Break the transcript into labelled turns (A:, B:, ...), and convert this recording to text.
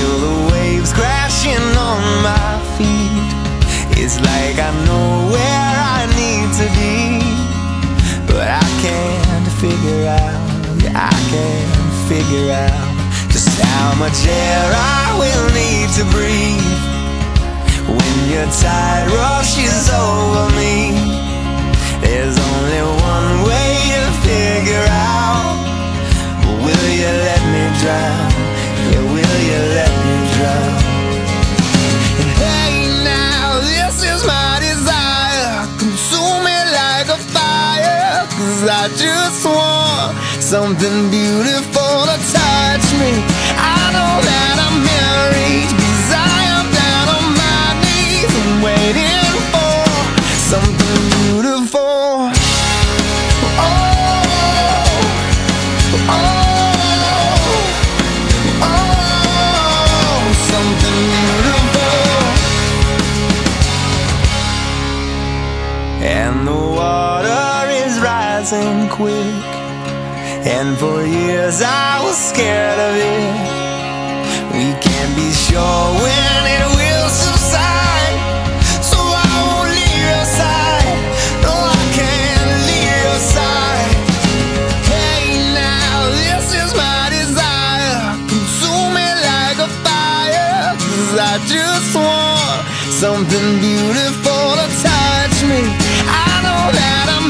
A: feel the waves crashing on my feet. It's like I know where I need to be, but I can't figure out, yeah, I can't figure out just how much air I will need to breathe when your tide rushes over me. There's only one way to figure out, but will you let me drown? Yeah, will you let me drown? And hey now, this is my desire, consume me like a fire, 'cause I just want something beautiful to touch me. I know that I'm married, 'cause I am down on my knees and waiting for something beautiful. Oh, oh, oh, something beautiful. And the water is rising quick, and for years I was scared of it. We can't be sure when it will subside, so I won't leave your side. No, I can't leave your side. Hey now, this is my desire, consume me like a fire, 'cause I just want something beautiful to touch me. I know that I'm